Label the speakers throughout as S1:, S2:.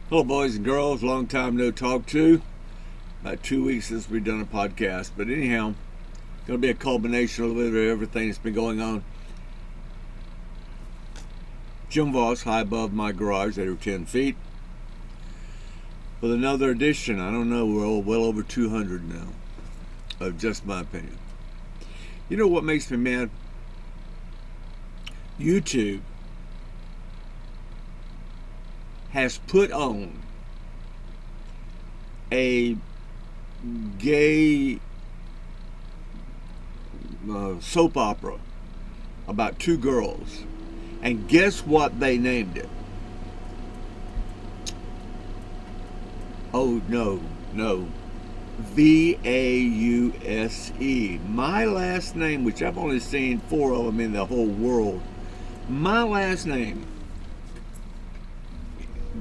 S1: Hello, boys and girls. Long time no talk to. About 2 weeks since we've done a podcast. But anyhow, going to be a culmination a little bit of everything that's been going on. Jim Voss, high above my garage, 8 or 10 feet, with another edition. I don't know, we're well over 200 now, of just my opinion. You know what makes me mad? YouTube has put on a gay soap opera about two girls, and guess what they named it? Oh, no. Vause. My last name, which I've only seen 4 of them in the whole world. My last name.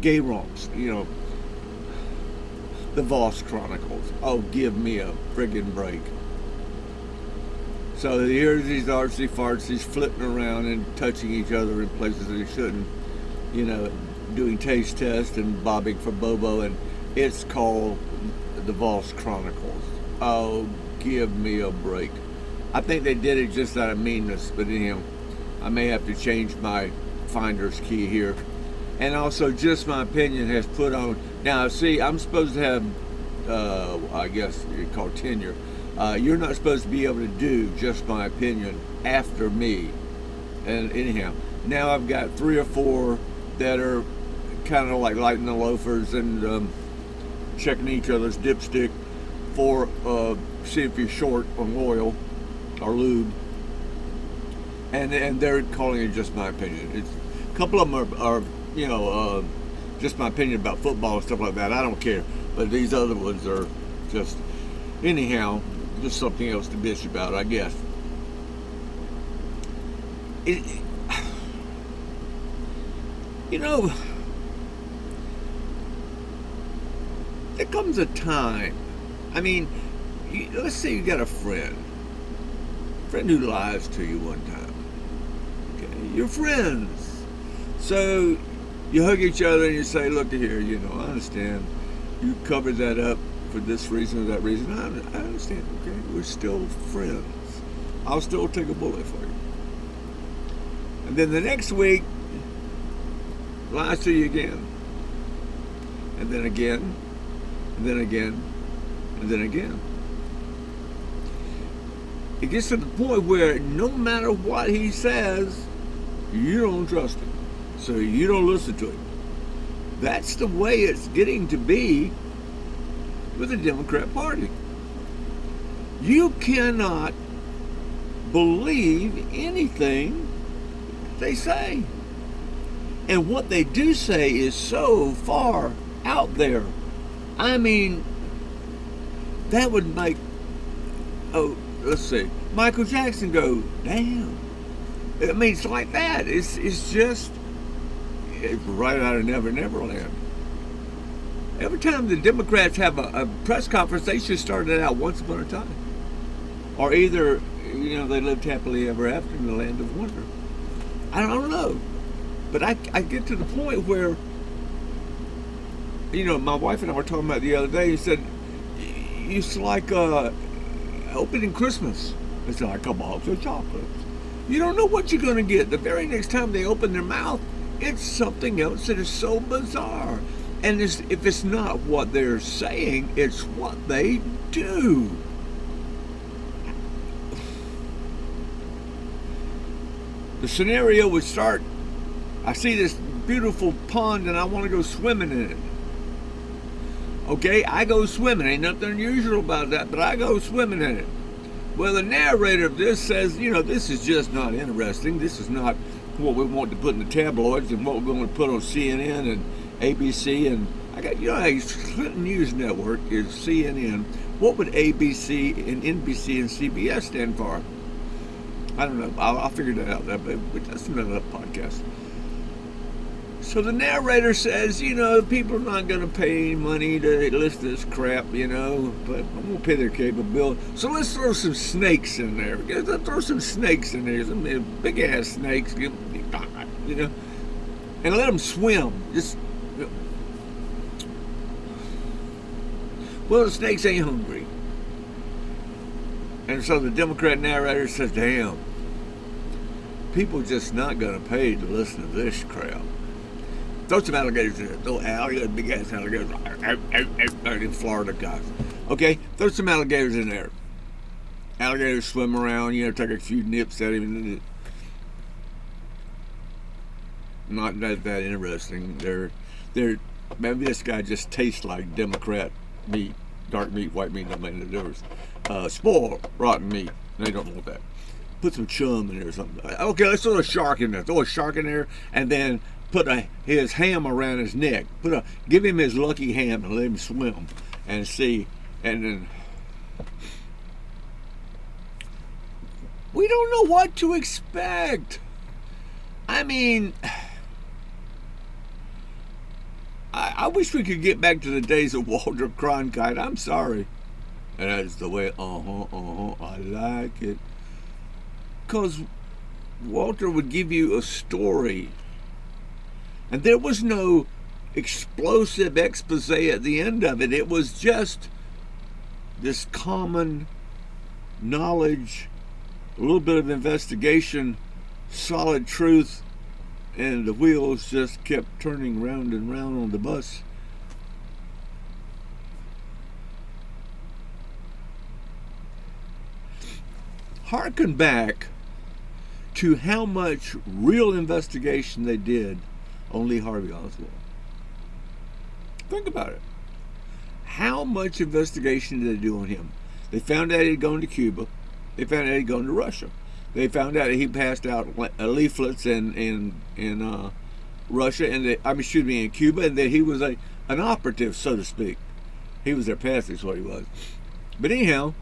S1: Gay romps, the Voss Chronicles. Oh, give me a friggin' break. So here's these artsy fartsies flipping around and touching each other in places they shouldn't, doing taste tests and bobbing for Bobo, and it's called the Voss Chronicles. Oh, give me a break. I think they did it just out of meanness, but anyhow, I may have to change my finder's key here. And also, just my opinion has put on. Now, see, I'm supposed to have, I guess you call tenure. You're not supposed to be able to do just my opinion after me. And anyhow, now I've got 3 or 4 that are kind of like lighting the loafers and checking each other's dipstick for see if you're short on oil or lube. And they're calling it just my opinion. It's a couple of them are just my opinion about football and stuff like that. I don't care. But these other ones are just, anyhow, just something else to bitch about, I guess. There comes a time. I mean, let's say you got a friend who lies to you one time. Okay, you're friends. So you hug each other and you say, look here, I understand. You covered that up for this reason or that reason. I understand, okay? We're still friends. I'll still take a bullet for you. And then the next week, lies to you again. And then again, and then again, and then again. It gets to the point where no matter what he says, you don't trust him. So you don't listen to him. That's the way it's getting to be with the Democrat Party. You cannot believe anything they say. And what they do say is so far out there. I mean, that would make, Michael Jackson go, damn. I mean, it's like that. It's just right out of Never Land. Every time the Democrats have a press conference, they should start it out once upon a time. Or either, they lived happily ever after in the land of wonder. I don't know. But I get to the point where, my wife and I were talking about the other day. He said, it's like opening Christmas. It's like a box of chocolates. You don't know what you're going to get. The very next time they open their mouth, it's something else that is so bizarre. And if it's not what they're saying, it's what they do. The scenario would start, I see this beautiful pond and I want to go swimming in it. Okay, I go swimming. Ain't nothing unusual about that, but I go swimming in it. Well, the narrator of this says, this is just not interesting. This is not what we want to put in the tabloids and what we're going to put on CNN and ABC. And Clinton News Network is CNN. What would ABC and NBC and CBS stand for? I don't know. I'll figure that out. But that's another podcast. So the narrator says, people are not going to pay any money to list this crap, but I'm going to pay their cable bill. So let's throw some snakes in there. Let's throw some snakes in there, some big-ass snakes, and let them swim. Just Well, the snakes ain't hungry. And so the Democrat narrator says, damn, people just not going to pay to listen to this crap. Throw some alligators in there. Throw alligators, big ass alligators. In Florida, guys. Okay, throw some alligators in there. Alligators swim around, take a few nips at him. Not that interesting. Maybe this guy just tastes like Democrat meat, dark meat, white meat, don't make no difference. Spoiled, rotten meat. They don't want that. Put some chum in there or something. Okay, let's throw a shark in there. Throw a shark in there, and then put his ham around his neck. Give him his lucky ham and let him swim and see. And then we don't know what to expect. I mean, I wish we could get back to the days of Walter Cronkite. I'm sorry. And that's the way, I like it. Because Walter would give you a story. And there was no explosive expose at the end of it. It was just this common knowledge, a little bit of investigation, solid truth, and the wheels just kept turning round and round on the bus. Harken back to how much real investigation they did on Lee Harvey Oswald. Think about it. How much investigation did they do on him? They found out he'd gone to Cuba. They found out he'd gone to Russia. They found out that he passed out leaflets in Russia and in Cuba, and that he was an operative, so to speak. He was their patsy, is what he was. But anyhow,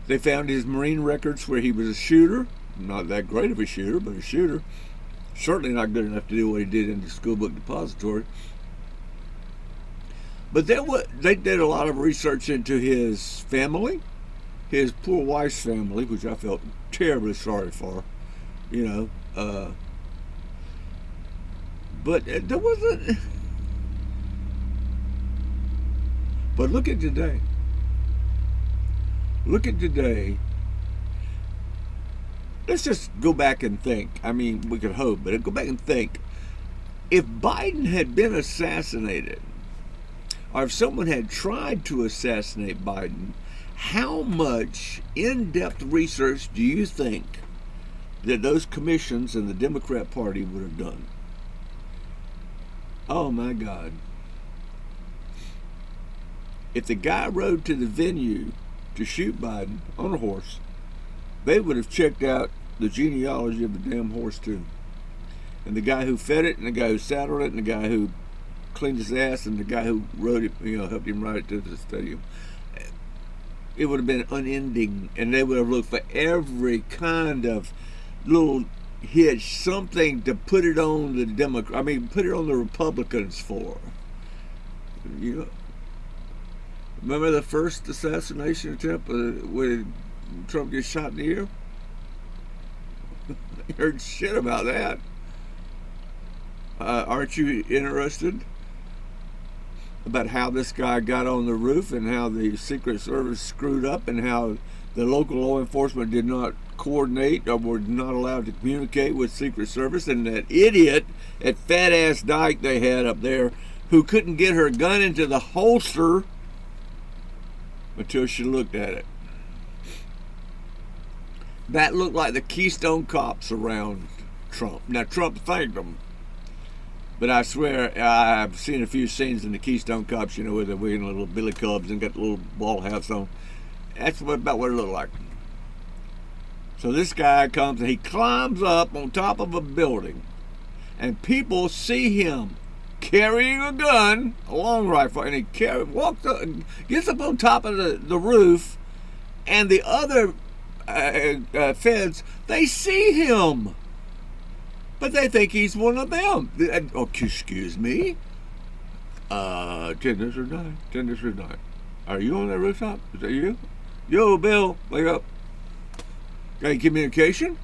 S1: they found his Marine records where he was a shooter. Not that great of a shooter, but a shooter. Certainly not good enough to do what he did in the school book depository. But then they did a lot of research into his family, his poor wife's family, which I felt terribly sorry for, But there wasn't. But look at today. Look at today. Let's just go back and think. I mean, we could hope, but go back and think. If Biden had been assassinated, or if someone had tried to assassinate Biden, how much in-depth research do you think that those commissions in the Democrat Party would have done? Oh my God. If the guy rode to the venue to shoot Biden on a horse, they would have checked out the genealogy of the damn horse too. And the guy who fed it, and the guy who saddled it, and the guy who cleaned his ass, and the guy who rode it, helped him ride it to the stadium. It would have been unending, and they would have looked for every kind of little hitch, something to put it on the put it on the Republicans for. Remember the first assassination attempt when Trump gets shot in the ear? I heard shit about that. Aren't you interested about how this guy got on the roof and how the Secret Service screwed up and how the local law enforcement did not coordinate or were not allowed to communicate with Secret Service, and that idiot, that fat ass dyke they had up there who couldn't get her gun into the holster until she looked at it. That looked like the Keystone Cops around Trump. Now, Trump thanked them. But I swear, I've seen a few scenes in the Keystone Cops, where they're wearing little billy clubs and got little ball hats on. That's about what it looked like. So this guy comes and he climbs up on top of a building, and people see him carrying a gun, a long rifle, and he walks up, gets up on top of the roof, and the other feds, they see him. But they think he's one of them. Oh, excuse me? 10 this or 9. 10 this or 9. Are you on that rooftop? Is that you? Yo, Bill, wake up. Got any communication?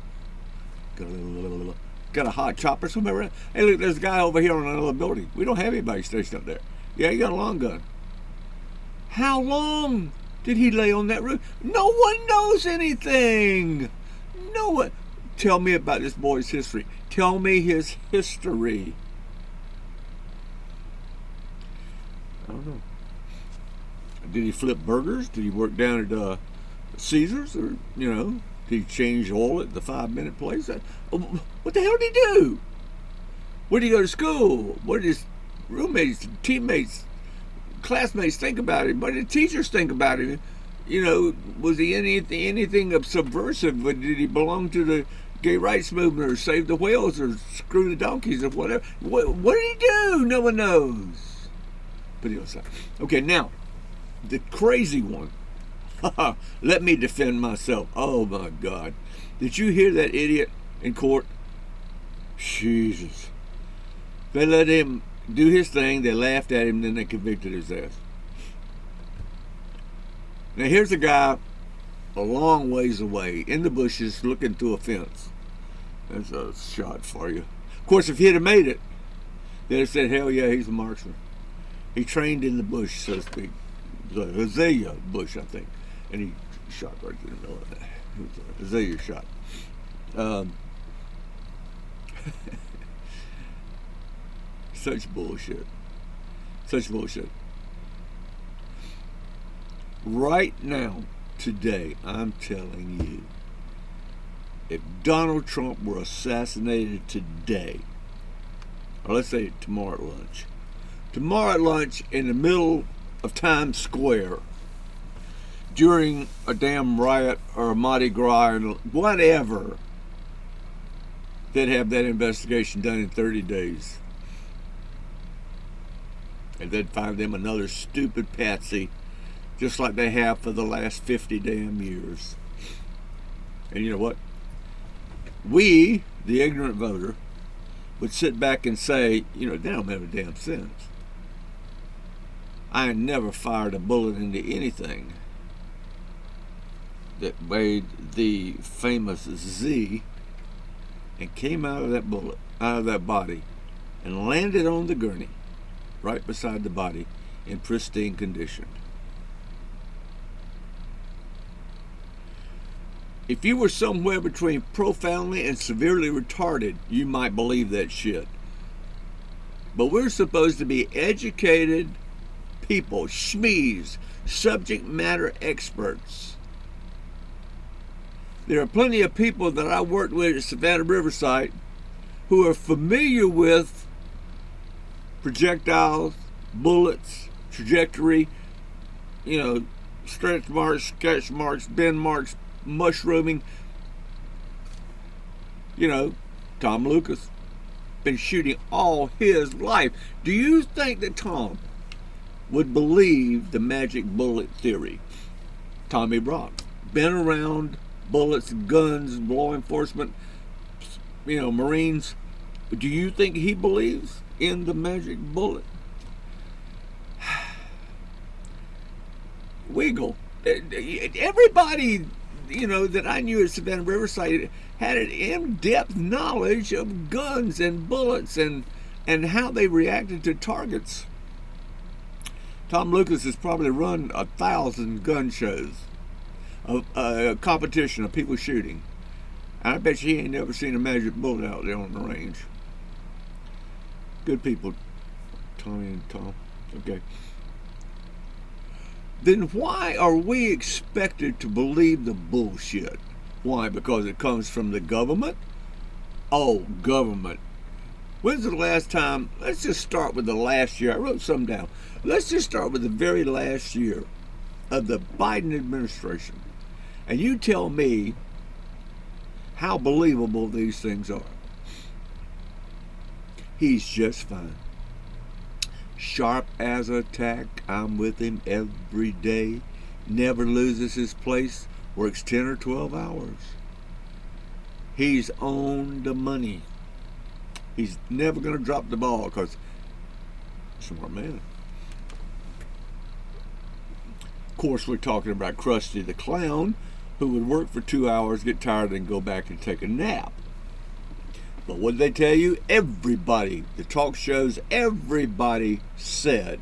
S1: Got a hot chopper somewhere around? Hey, look, there's a guy over here on another building. We don't have anybody stationed up there. Yeah, you got a long gun. How long did he lay on that roof? No one knows anything. No one. Tell me about this boy's history. Tell me his history. I don't know. Did he flip burgers? Did he work down at Caesars? Or, did he change oil at the 5-minute place? What the hell did he do? Where did he go to school? What did his roommates, teammates, classmates think about him? What did teachers think about him? Was he anything of subversive? Did he belong to the gay rights movement, or save the whales, or screw the donkeys, or whatever? What did he do? No one knows. But he was okay. Now, the crazy one. Let me defend myself. Oh my God! Did you hear that idiot in court? Jesus! They let him do his thing. They laughed at him, then they convicted his ass. Now here's a guy a long ways away in the bushes looking through a fence. That's a shot for you. Of course, if he'd have made it, they'd have said, hell yeah, he's a marksman. He trained in the bush, so to speak. The azalea bush, I think. And he shot right in the middle of that. It was an azalea shot. Such bullshit. Such bullshit. Right now, today, I'm telling you, if Donald Trump were assassinated today, or let's say tomorrow at lunch in the middle of Times Square, during a damn riot or a Mardi Gras or whatever, they'd have that investigation done in 30 days. And they'd find them another stupid patsy, just like they have for the last 50 damn years. And you know what? We, the ignorant voter, would sit back and say, they don't have a damn sense. I never fired a bullet into anything that weighed the famous Z and came out of that body and landed on the gurney right beside the body in pristine condition. If you were somewhere between profoundly and severely retarded, you might believe that shit. But we're supposed to be educated people, schmees, subject matter experts. There are plenty of people that I worked with at Savannah Riverside who are familiar with projectiles, bullets, trajectory, stretch marks, sketch marks, bend marks, mushrooming. Tom Lucas been shooting all his life. Do you think that Tom would believe the magic bullet theory? Tommy Brock been around bullets, guns, law enforcement, Marines. Do you think he believes in the magic bullet? Wiggle. Everybody, that I knew at Savannah Riverside had an in-depth knowledge of guns and bullets and how they reacted to targets. Tom Lucas has probably run 1,000 gun shows, a competition of people shooting. And I bet you he ain't never seen a magic bullet out there on the range. Good people, Tommy and Tom. Okay. Then why are we expected to believe the bullshit? Why? Because it comes from the government? Oh, government. When's the last time? Let's just start with the last year. I wrote some down. Let's just start with the very last year of the Biden administration. And you tell me how believable these things are. He's just fine. Sharp as a tack. I'm with him every day. Never loses his place. Works 10 or 12 hours. He's on the money. He's never going to drop the ball because smart man. Of course, we're talking about Krusty the Clown, who would work for 2 hours, get tired, and go back and take a nap. But what did they tell you? Everybody, the talk shows, everybody said,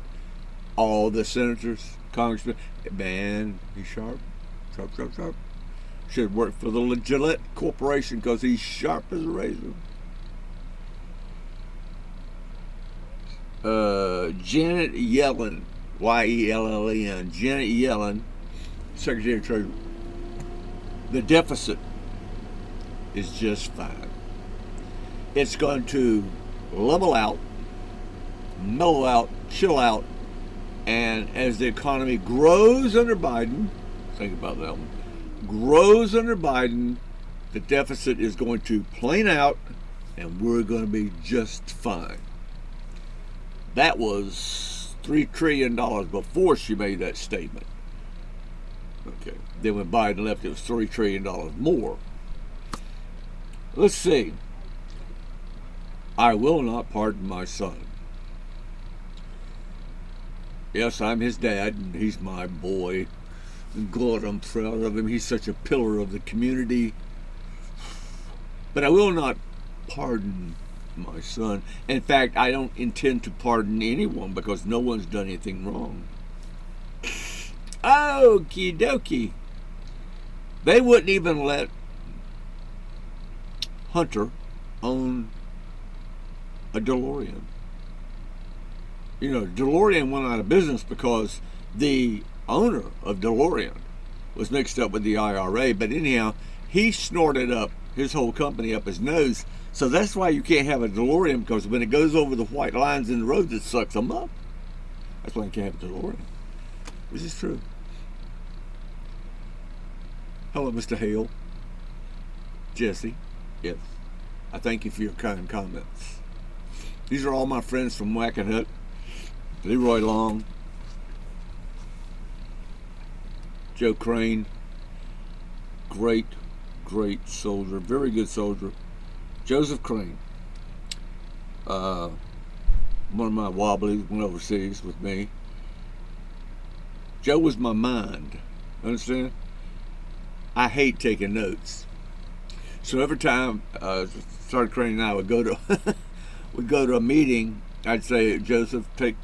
S1: all the senators, Congressman. Man, he's sharp. Sharp, sharp, sharp. Should work for the Gillette Corporation because he's sharp as a razor. Janet Yellen, Yellen, Janet Yellen, Secretary of Treasury. The deficit is just fine. It's going to level out, mellow out, chill out, and as the economy grows under Biden, think about that one, grows under Biden, the deficit is going to plane out, and we're going to be just fine. That was $3 trillion before she made that statement. Okay. Then when Biden left, it was $3 trillion more. Let's see. I will not pardon my son. Yes, I'm his dad, and he's my boy. And God, I'm proud of him. He's such a pillar of the community. But I will not pardon my son. In fact, I don't intend to pardon anyone because no one's done anything wrong. Okie dokie. They wouldn't even let Hunter own a DeLorean. You know, DeLorean went out of business because the owner of DeLorean was mixed up with the IRA. But anyhow, he snorted up his whole company up his nose. So that's why you can't have a DeLorean, because when it goes over the white lines in the road, it sucks them up. That's why you can't have a DeLorean. This is true. Hello, Mr. Hale. Jesse. Yes. I thank you for your kind comments. These are all my friends from Wackenhut. Leroy Long. Joe Crane. Great soldier. Very good soldier. Joseph Crane. One of my wobblies went overseas with me. Joe was my mind. Understand? I hate taking notes. So every time Sergeant Crane and I would go to a meeting, I'd say, Joseph, take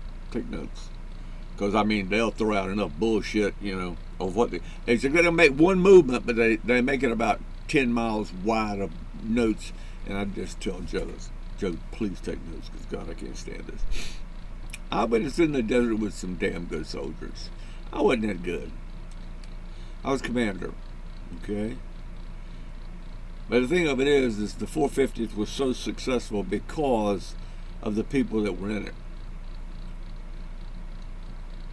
S1: notes. Because, I mean, they'll throw out enough bullshit, you know, of what they're going to make one movement, but they make it about 10 miles wide of notes. And I just tell Joe, please take notes, because God, I can't stand this. I was in the desert with some damn good soldiers. I wasn't that good. I was commander, okay? But the thing of it is the 450th was so successful because of the people that were in it.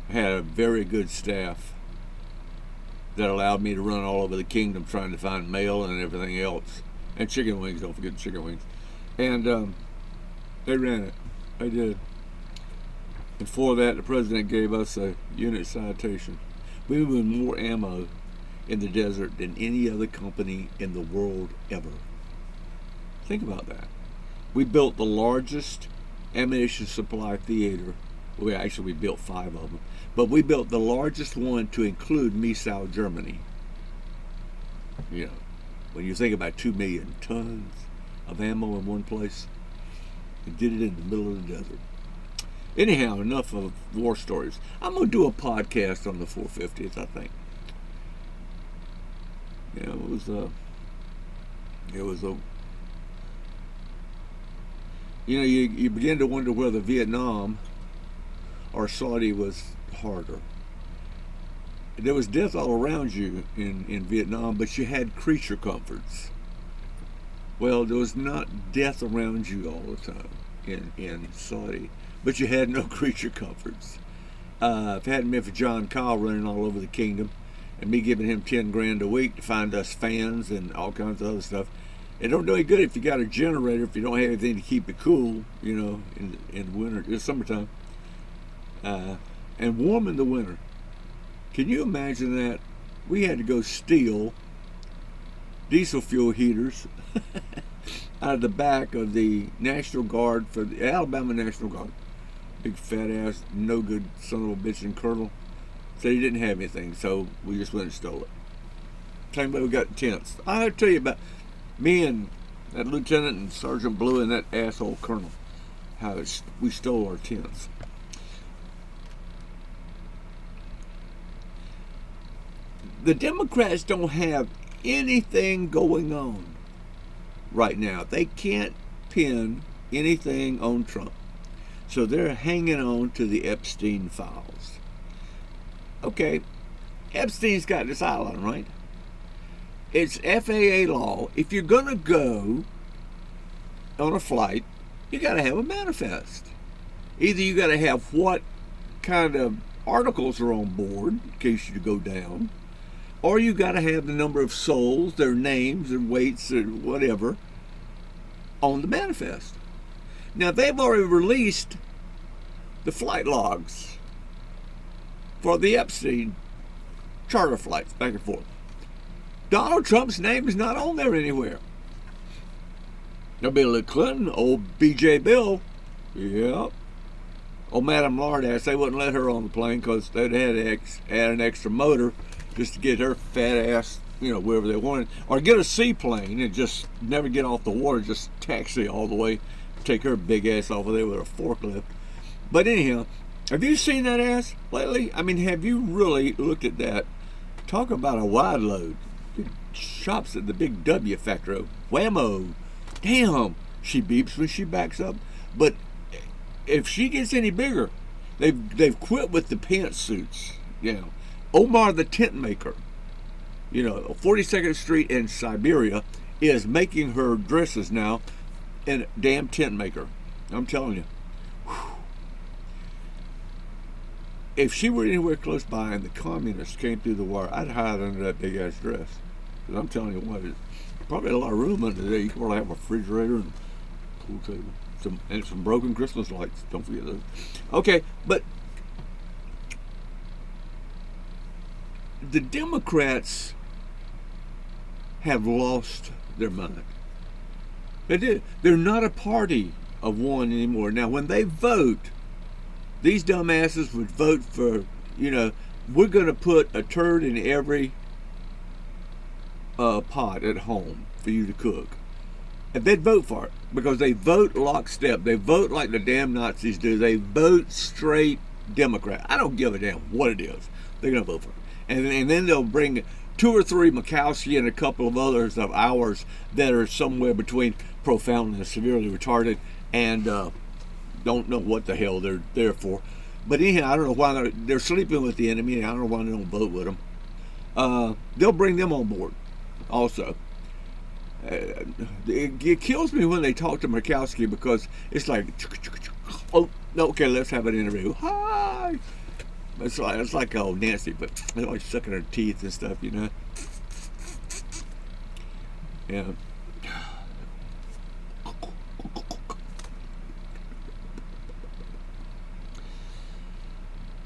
S1: I had a very good staff that allowed me to run all over the kingdom trying to find mail and everything else. And chicken wings, don't forget the chicken wings. And they ran it. They did. And for that, the president gave us a unit citation. We moved more ammo in the desert than any other company in the world ever. Think about that. We built the largest ammunition supply theater. Well, we built 5 of them. But we built the largest one to include Misau, Germany. You know, when you think about 2 million tons of ammo in one place, we did it in the middle of the desert. Anyhow, enough of war stories. I'm going to do a podcast on the 450th, I think. You know, you begin to wonder whether Vietnam or Saudi was harder. There was death all around you in Vietnam, but you had creature comforts. Well, there was not death around you all the time in Saudi, but you had no creature comforts. If it hadn't been for John Kyle running all over the kingdom and me giving him 10 grand a week to find us fans and all kinds of other stuff, it don't do any good if you got a generator, if you don't have anything to keep it cool, you know, in the winter, in the summertime, and warm in the winter. Can you imagine that? We had to go steal diesel fuel heaters out of the back of the National Guard for the Alabama National Guard. Big fat ass, no good son of a bitch and colonel. Said he didn't have anything, so we just went and stole it. Same way we got tents. I have to tell you about me and that lieutenant and Sergeant Blue and that asshole colonel, how we stole our tents. The Democrats don't have anything going on right now. They can't pin anything on Trump. So they're hanging on to the Epstein files. Okay, Epstein's got this island, right? It's FAA law. If you're going to go on a flight, you got to have a manifest. Either you got to have what kind of articles are on board in case you go down, or you got to have the number of souls, their names and weights or whatever on the manifest. Now, they've already released the flight logs for the Epstein charter flights back and forth. Donald Trump's name is not on there anywhere. Now, Bill Clinton, old B.J. Bill, yep. Old Madam Lardass, they wouldn't let her on the plane because they'd had to add an extra motor just to get her fat ass, wherever they wanted. Or get a seaplane and just never get off the water, just taxi all the way, take her big ass off of there with a forklift. But anyhow, have you seen that ass lately? I mean, have you really looked at that? Talk about a wide load. It shops at the big W factory. Whammo. Damn. She beeps when she backs up. But if she gets any bigger, they've quit with the pantsuits. Omar the tent maker, 42nd Street in Siberia is making her dresses now in a damn tent maker. I'm telling you. Whew. If she were anywhere close by and the communists came through the wire, I'd hide under that big ass dress. Because I'm telling you what, probably a lot of room under there. You can probably have a refrigerator and a pool table. Some broken Christmas lights. Don't forget those. Okay, but the Democrats have lost their mind. They did. They're not a party of one anymore. Now, when they vote, these dumbasses would vote for, we're going to put a turd in every pot at home for you to cook. And they'd vote for it because they vote lockstep. They vote like the damn Nazis do. They vote straight Democrat. I don't give a damn what it is. They're going to vote for it. And then they'll bring 2 or 3 Murkowski and a couple of others of ours that are somewhere between profound and severely retarded and don't know what the hell they're there for. But anyhow, I don't know why they're sleeping with the enemy. I don't know why they don't vote with them. They'll bring them on board also. It kills me when they talk to Murkowski because it's like, oh, okay, let's have an interview. Hi. It's like Nancy, but they're always sucking her teeth and stuff, Yeah.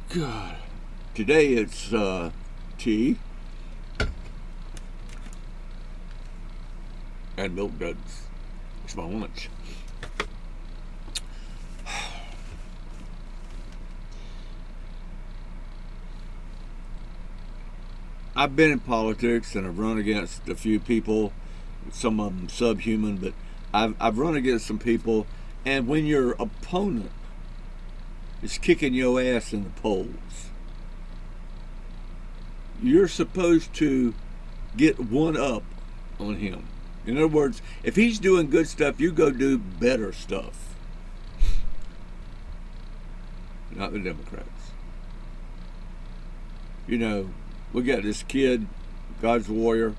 S1: God. Today it's tea and milk duds. It's my lunch. I've been in politics and I've run against a few people, some of them subhuman, but I've run against some people, and when your opponent is kicking your ass in the polls, you're supposed to get one up on him. In other words, if he's doing good stuff, you go do better stuff. Not the Democrats. We got this kid, God's warrior,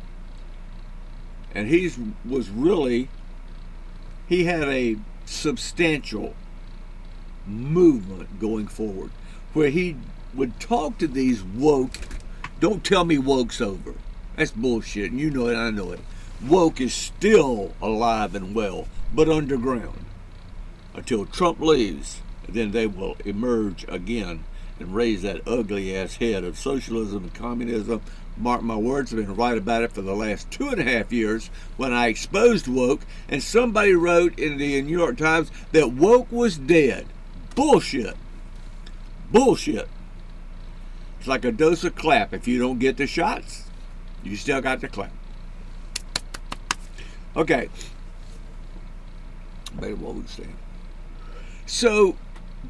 S1: and he had a substantial movement going forward where he would talk to these woke. Don't tell me woke's over. That's bullshit, and you know it, I know it. Woke is still alive and well, but underground. Until Trump leaves, then they will emerge again and raise that ugly ass head of socialism and communism. Mark my words, I've been right about it for the last 2.5 years when I exposed woke, and somebody wrote in the New York Times that woke was dead. Bullshit. Bullshit. It's like a dose of clap. If you don't get the shots, you still got the clap. Okay. Better what we stand. So,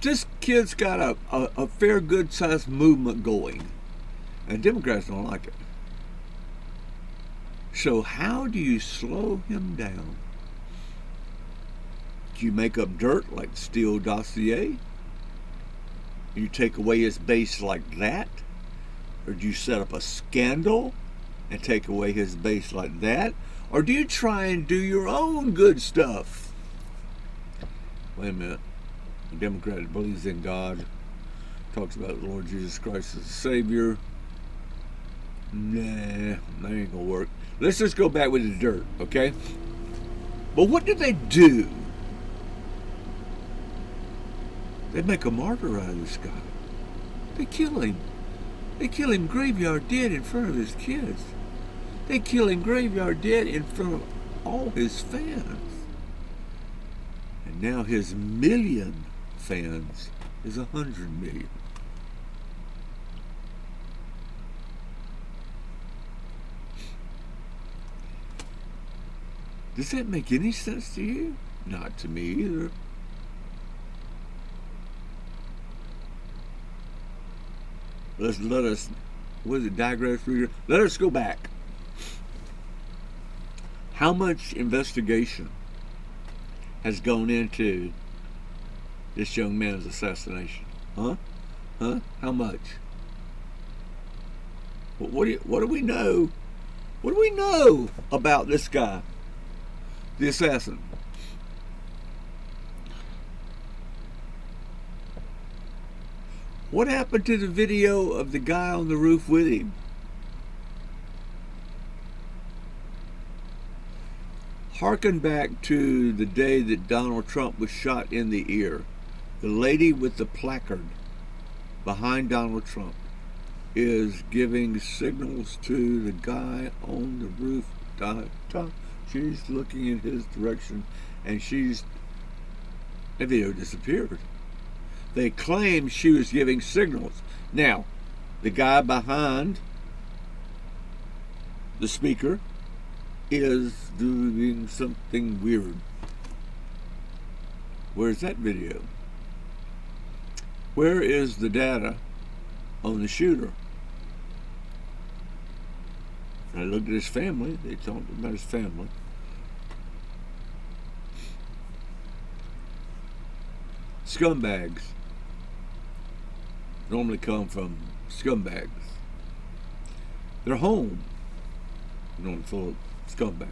S1: this kid's got a fair good sized movement going, and Democrats don't like it. So how do you slow him down? Do you make up dirt like Steele dossier? You take away his base like that? Or do you set up a scandal and take away his base like that? Or do you try and do your own good stuff? Wait a minute. A Democrat that believes in God talks about the Lord Jesus Christ as a Savior. Nah, that ain't gonna work. Let's just go back with the dirt, okay? But what did they do? They make a martyr out of this guy. They kill him. They kill him graveyard dead in front of his kids. They kill him graveyard dead in front of all his fans. And now his million fans is 100 million. Does that make any sense to you? Not to me either. Let us, what is it, digress, reader? Let us go back. How much investigation has gone into this young man's assassination? Huh? How much? What do we know? What do we know about this guy, the assassin? What happened to the video of the guy on the roof with him? Harken back to the day that Donald Trump was shot in the ear. The lady with the placard behind Donald Trump is giving signals to the guy on the roof. She's looking in his direction, and the video disappeared. They claim she was giving signals. Now, the guy behind the speaker is doing something weird. Where's that video? Where is the data on the shooter? I looked at his family. They talked about his family. Scumbags normally come from scumbags. Their home normally full of scumbags.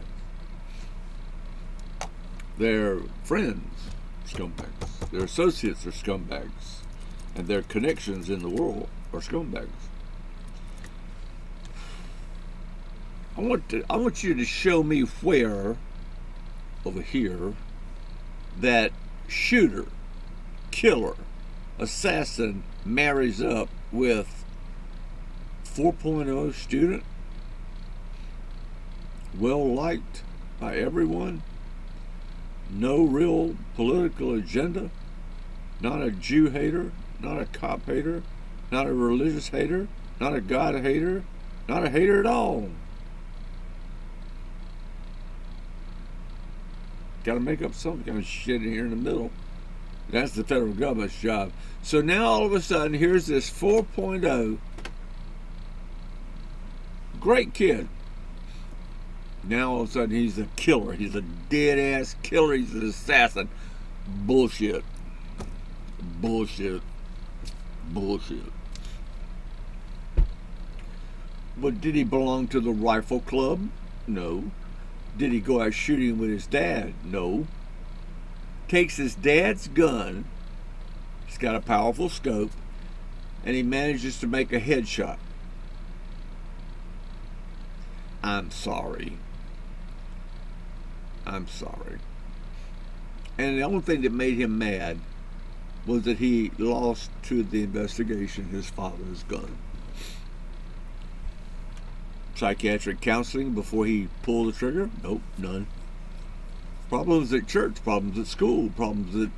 S1: Their friends, scumbags. Their associates are scumbags. And their connections in the world are scumbags. I want you to show me where, over here, that shooter, killer, assassin marries up with 4.0 student, well liked by everyone, no real political agenda, not a Jew hater, not a cop hater, not a religious hater, not a God hater, not a hater at all. Got to make up some kind of shit in here in the middle. That's the federal government's job. So now all of a sudden, here's this 4.0, great kid. Now all of a sudden, he's a killer. He's a dead-ass killer. He's an assassin. Bullshit. Bullshit. Bullshit. But did he belong to the rifle club? No. Did he go out shooting with his dad? No. Takes his dad's gun, he's got a powerful scope, and he manages to make a headshot. I'm sorry. I'm sorry. And the only thing that made him mad was that he lost to the investigation his father's gun. Psychiatric counseling before he pulled the trigger? Nope, none. Problems at church, problems at school, problems at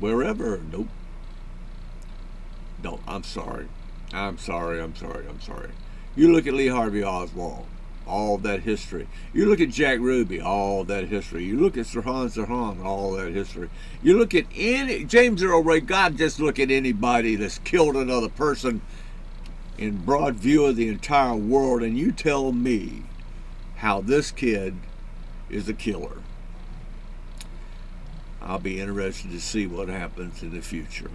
S1: wherever? Nope. No, I'm sorry. I'm sorry. You look at Lee Harvey Oswald, all that history. You look at Jack Ruby, all that history. You look at Sirhan, all that history. You look at James Earl Ray, God, just look at anybody that's killed another person in broad view of the entire world, and you tell me how this kid is a killer. I'll be interested to see what happens in the future.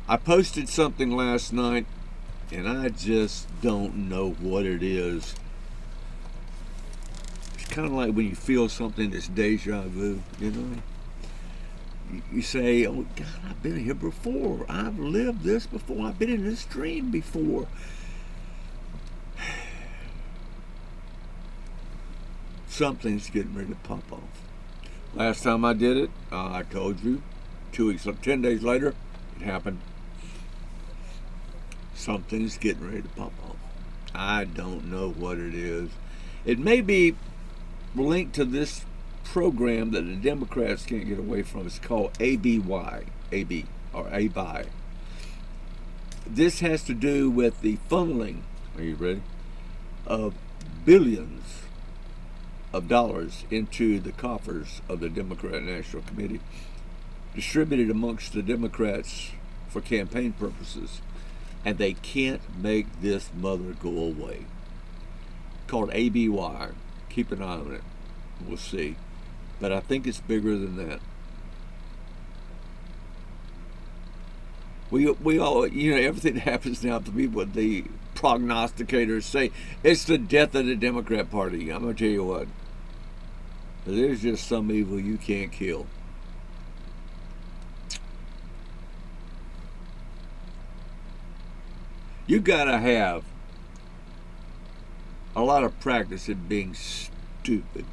S1: I posted something last night, and I just don't know what it is. It's kind of like when you feel something that's deja vu, you know? You say, oh, God, I've been here before. I've lived this before. I've been in this dream before. Something's getting ready to pop off. Last time I did it, I told you, 10 days later, it happened. Something's getting ready to pop off. I don't know what it is. It may be linked to this program that the Democrats can't get away from. It's called ABY, AB, or ABY. This has to do with the funneling, are you ready, of billions of dollars into the coffers of the Democrat National Committee, distributed amongst the Democrats for campaign purposes. And they can't make this mother go away. Called ABY. Keep an eye on it. We'll see. But I think it's bigger than that. We all, everything that happens now to be what the prognosticators say. It's the death of the Democrat Party. I'm going to tell you what. There's just some evil you can't kill. You gotta have a lot of practice in being stupid.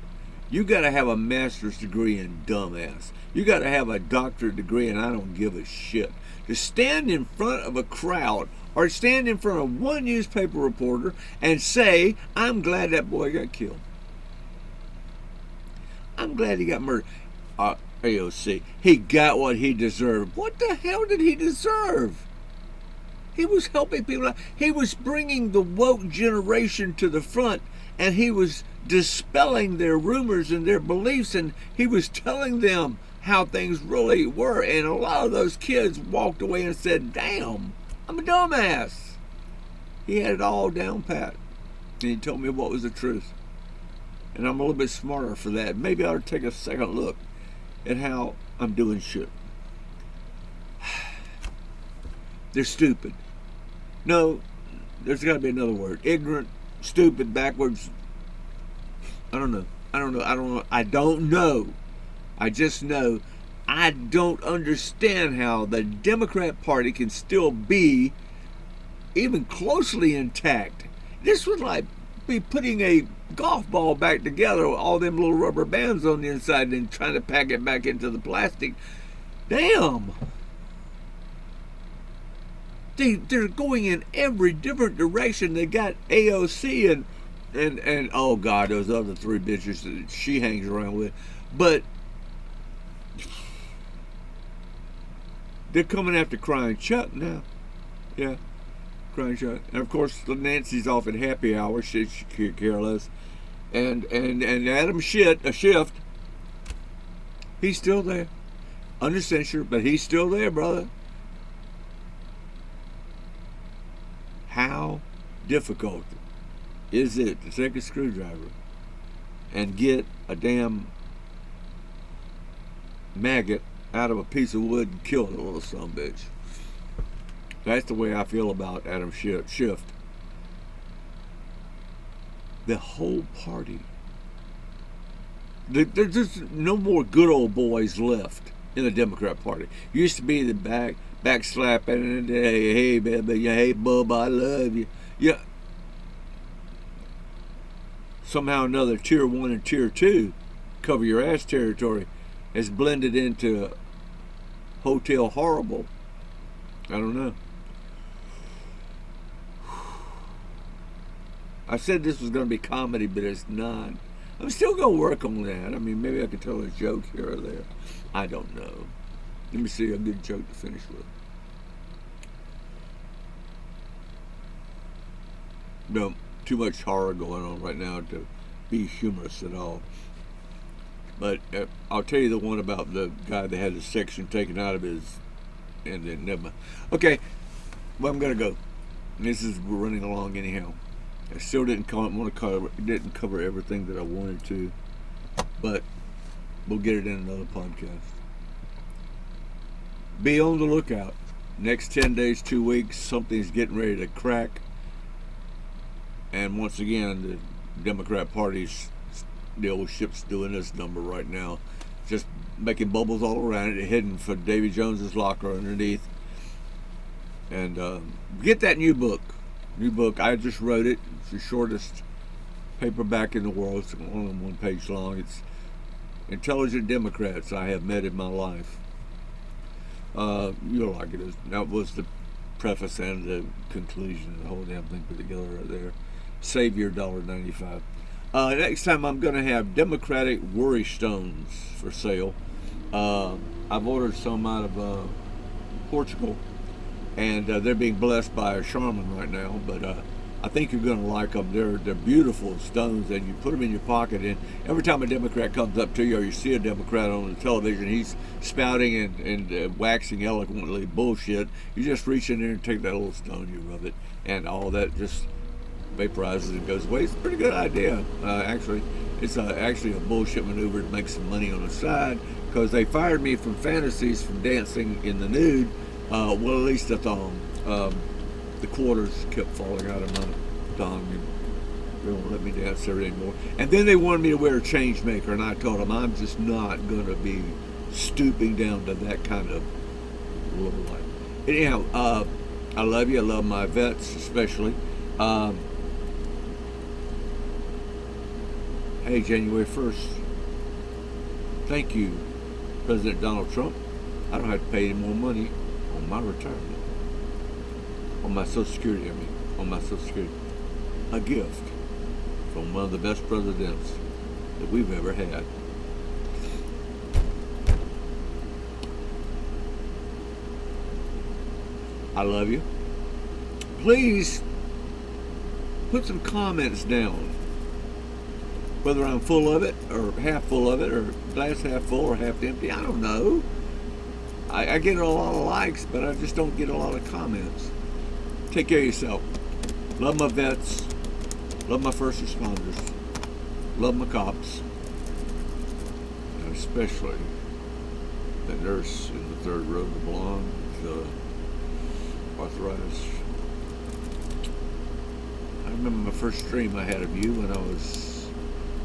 S1: You gotta have a master's degree in dumbass. You gotta have a doctorate degree in I don't give a shit. To stand in front of a crowd or stand in front of one newspaper reporter and say, I'm glad that boy got killed. I'm glad he got murdered. AOC, he got what he deserved. What the hell did he deserve? He was helping people out. He was bringing the woke generation to the front, and he was dispelling their rumors and their beliefs, and he was telling them how things really were. And a lot of those kids walked away and said, damn, I'm a dumbass. He had it all down pat, and he told me what was the truth. And I'm a little bit smarter for that. Maybe I ought to take a second look at how I'm doing shit. They're stupid. No, there's got to be another word. Ignorant, stupid, backwards. I don't know. I just know I don't understand how the Democrat Party can still be even closely intact. This would like be putting a golf ball back together with all them little rubber bands on the inside and trying to pack it back into the plastic. Damn. They're going in every different direction. They got AOC and oh God, those other three bitches that she hangs around with. But they're coming after Crying Chuck now. Yeah, Crying Chuck. And of course, Nancy's off at happy hour. She can't care less. And Adam Schiff, he's still there. Under censure, but he's still there, brother. How difficult is it to take a screwdriver and get a damn maggot out of a piece of wood and kill the little son of a bitch? That's the way I feel about Adam Schiff. The whole party. There's just no more good old boys left in the Democrat Party. Used to be the backslapping and hey baby, hey bub, I love you. Yeah. Somehow or another, tier 1 and tier 2, cover your ass territory, has blended into Hotel Horrible. I don't know. I said this was going to be comedy, but it's not. I'm still going to work on that. I mean, maybe I could tell a joke here or there. I don't know. Let me see a good joke to finish with. No, too much horror going on right now to be humorous at all. But I'll tell you the one about the guy that had a section taken out of his, and then never mind. Okay, well, I'm going to go. We're running along anyhow. I still didn't cover everything that I wanted to, but we'll get it in another podcast. Be on the lookout. Next 10 days, 2 weeks, something's getting ready to crack. And once again, the Democrat Party's dealership's doing this number right now. Just making bubbles all around it, hidden for Davy Jones's locker underneath. And get that new book. I just wrote it. It's the shortest paperback in the world. It's only 1 page long. It's Intelligent Democrats I Have Met in My Life. You'll like it. That was the preface and the conclusion. The whole damn thing put together right there. Save your $1.95. Next time I'm going to have Democratic Worry Stones for sale. I've ordered some out of Portugal, and they're being blessed by a shaman right now. But I think you're going to like them. They're beautiful stones, and you put them in your pocket. And every time a Democrat comes up to you, or you see a Democrat on the television, he's spouting and waxing eloquently bullshit. You just reach in there and take that little stone, you rub it, and all that just vaporizes and goes away. It's a pretty good idea. Actually, it's actually a bullshit maneuver to make some money on the side, because they fired me from fantasies from dancing in the nude. Well, at least a thong. The quarters kept falling out of my thong, and they won't let me dance there anymore. And then they wanted me to wear a change maker, and I told them I'm just not going to be stooping down to that kind of low life. Anyhow, I love you. I love my vets especially. Hey, January 1st, thank you, President Donald Trump. I don't have to pay any more money on my retirement. On my Social Security, on my Social Security. A gift from one of the best presidents that we've ever had. I love you. Please put some comments down. Whether I'm full of it, or half full of it, or glass half full or half empty, I don't know. I get a lot of likes, but I just don't get a lot of comments. Take care of yourself. Love my vets. Love my first responders. Love my cops. And especially the nurse in the third row, the blonde, the arthritis. I remember my first dream I had of you when I was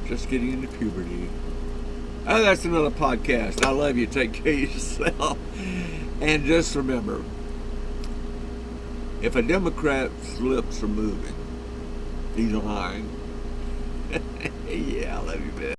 S1: just getting into puberty. Oh, that's another podcast. I love you. Take care of yourself. And just remember, if a Democrat's lips are moving, he's lying. Yeah, I love you, man.